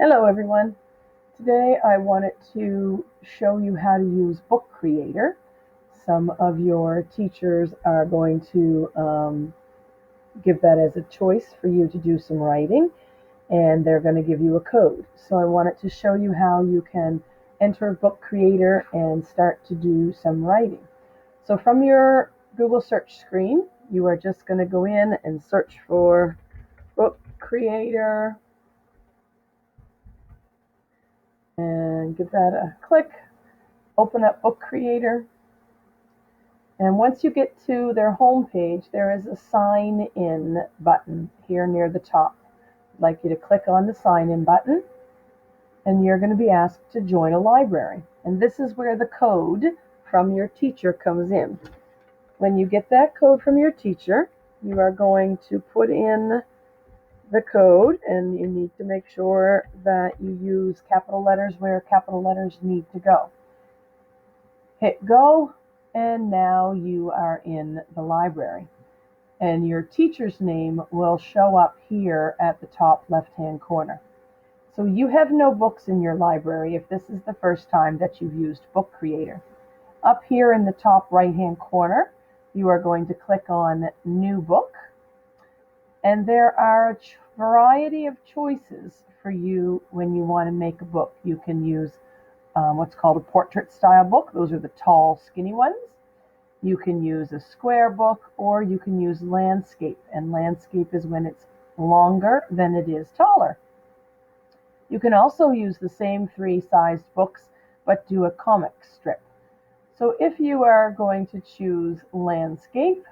Hello everyone. Today I wanted to show you how to use Book Creator. Some of your teachers are going to give that as a choice for you to do some writing, and they're going to give you a code. So I wanted to show you how you can enter Book Creator and start to do some writing. So from your Google search screen, you are just going to go in and search for Book Creator and give that a click. Open up Book Creator, and once you get to their home page, there is a sign in button here near the top. I'd like you to click on the sign in button, and you're going to be asked to join a library. And this is where the code from your teacher comes in. When you get that code from your teacher, you are going to put in the code, and you need to make sure that you use capital letters where capital letters need to go. Hit go, and now you are in the library. And your teacher's name will show up here at the top left-hand corner. So you have no books in your library if this is the first time that you've used Book Creator. Up here in the top right-hand corner, you are going to click on New Book. And there are a variety of choices for you when you want to make a book. You can use what's called a portrait style book. Those are the tall, skinny ones. You can use a square book, or you can use landscape, and landscape is when it's longer than it is taller. You can also use the same three sized books, but do a comic strip. So if you are going to choose landscape,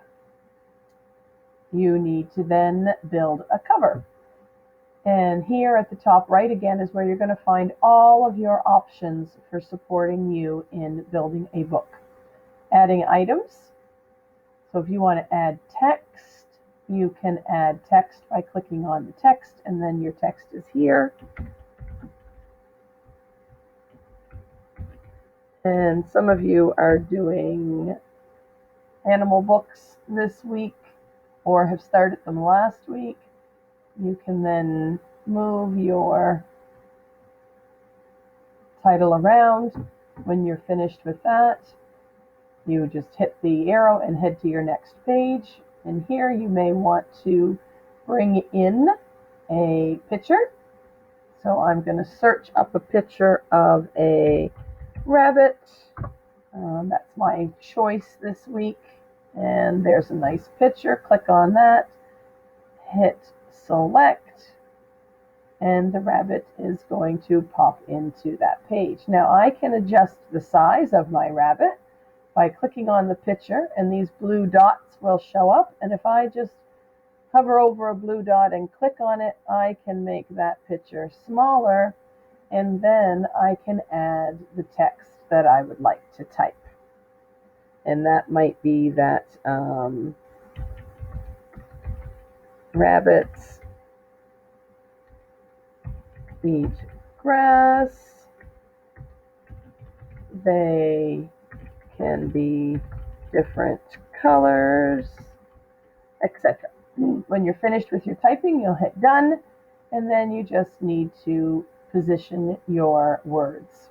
you need to then build a cover. And here at the top right again is where you're going to find all of your options for supporting you in building a book. Adding items. So if you want to add text, you can add text by clicking on the text, and then your text is here. And some of you are doing animal books this week or have started them last week. You can then move your title around. When you're finished with that, you just hit the arrow and head to your next page. And here you may want to bring in a picture. So I'm going to search up a picture of a rabbit. That's my choice this week. And there's a nice picture. Click on that. Hit select. And the rabbit is going to pop into that page. Now I can adjust the size of my rabbit by clicking on the picture, and these blue dots will show up. And if I just hover over a blue dot and click on it, I can make that picture smaller, and then I can add the text that I would like to type. And that might be that rabbits eat grass. They can be different colors, etc. When you're finished with your typing, you'll hit done, and then you just need to position your words.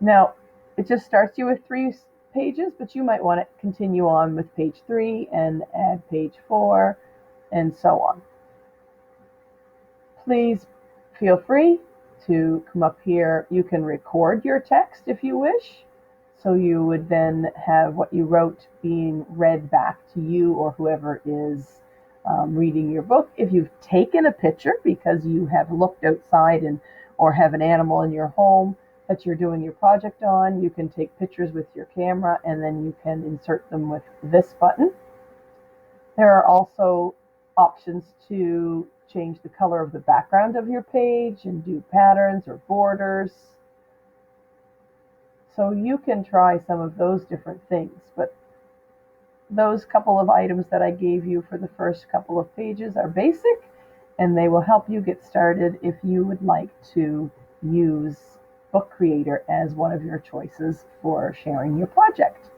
Now, it just starts you with 3 pages, but you might want to continue on with page 3 and add page 4 and so on. Please feel free to come up here. You can record your text if you wish. So you would then have what you wrote being read back to you or whoever is reading your book. If you've taken a picture because you have looked outside or have an animal in your home that you're doing your project on, you can take pictures with your camera, and then you can insert them with this button. There are also options to change the color of the background of your page and do patterns or borders. So you can try some of those different things, but those couple of items that I gave you for the first couple of pages are basic, and they will help you get started if you would like to use Book Creator as one of your choices for sharing your project.